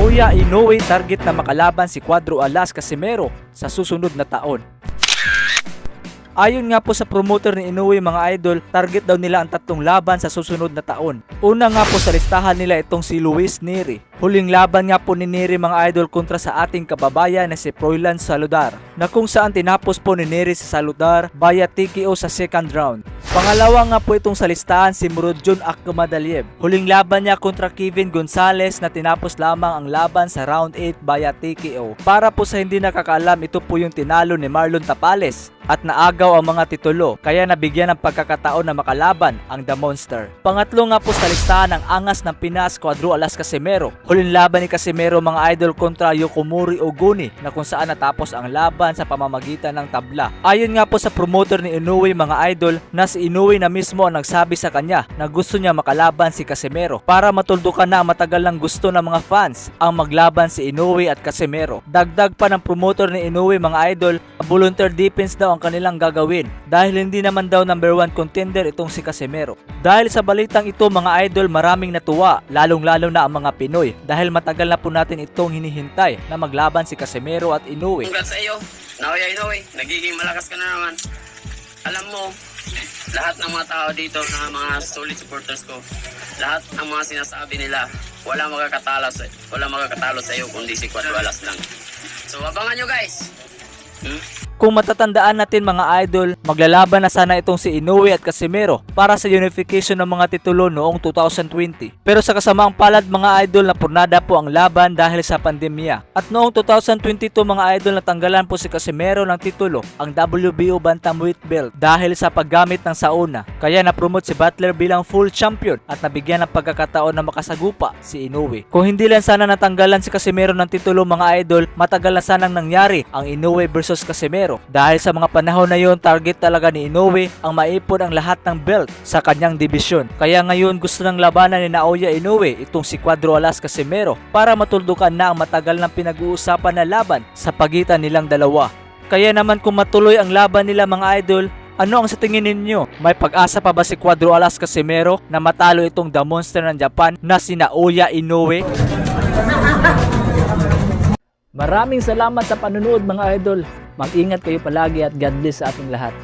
Naoya Inoue target na makalaban si Cuadro Alas Casimero sa susunod na taon. Ayon nga po sa promoter ni Inoue mga idol, target daw nila ang 3 laban sa susunod na taon. Una nga po sa listahan nila itong si Luis Nery. Huling laban nga po ni Nery mga idol kontra sa ating kababayan na si Froilan Saludar, na kung saan tinapos po ni Nery sa Saludar via TKO sa second round. Pangalawa nga po itong sa listahan si Murodjon Akhmadaliev. Huling laban niya kontra Kevin Gonzalez na tinapos lamang ang laban sa round 8 via TKO. Para po sa hindi nakakaalam, ito po yung tinalo ni Marlon Tapales at naagaw ang mga titulo, kaya nabigyan ng pagkakataon na makalaban ang The Monster. Pangatlo nga po sa listahan ang angas ng Pinas, Cuadro Alas Casimero. Huling laban ni Casimero mga idol kontra Yokomuri Oguni, na kung saan natapos ang laban sa pamamagitan ng tabla. Ayon nga po sa promoter ni Inoue mga idol, na si Inoue na mismo ang nagsabi sa kanya na gusto niya makalaban si Casimero para matuldukan na ang matagal ng gusto ng mga fans ang maglaban si Inoue at Casimero. Dagdag pa ng promoter ni Inoue mga idol, volunteer defense daw ang kanilang gagawin dahil hindi naman daw number 1 contender itong si Casimero. Dahil sa balitang ito mga idol, maraming natuwa, lalong-lalo na ang mga Pinoy dahil matagal na po natin itong hinihintay na maglaban si Casimero at Inoue. Congrats sa iyo, Naoya Inoue, nagiging malakas ka na naman. Alam mo, lahat ng mga tao dito na mga solid supporters ko, lahat ng mga sinasabi nila, wala makakatalo sa iyo kundi si Cuadro Alas lang. So abangan nyo guys. Kung matatandaan natin mga idol, maglalaban na sana itong si Inoue at Casimero para sa unification ng mga titulo noong 2020. Pero sa kasamaang palad mga idol, napurnada po ang laban dahil sa pandemya. At noong 2022 mga idol, natanggalan po si Casimero ng titulo, ang WBO Bantamweight belt, dahil sa paggamit ng sauna. Kaya napromote si Butler bilang full champion at nabigyan ng pagkakataon na makasagupa si Inoue. Kung hindi lang sana natanggalan si Casimero ng titulo mga idol, matagal na sanang nangyari ang Inoue versus Casimero. Dahil sa mga panahon na yon, target talaga ni Inoue ang maipon ang lahat ng belt sa kanyang dibisyon. Kaya ngayon gusto ng labanan ni Naoya Inoue itong si Cuadro Alas Casimero para matuldukan na ang matagal ng pinag-uusapan na laban sa pagitan nilang dalawa. Kaya naman kung matuloy ang laban nila mga idol, ano ang sa tingin ninyo? May pag-asa pa ba si Cuadro Alas Casimero na matalo itong The Monster ng Japan na si Naoya Inoue? Maraming salamat sa panunood mga idol. Mag-ingat kayo palagi at God bless sa ating lahat.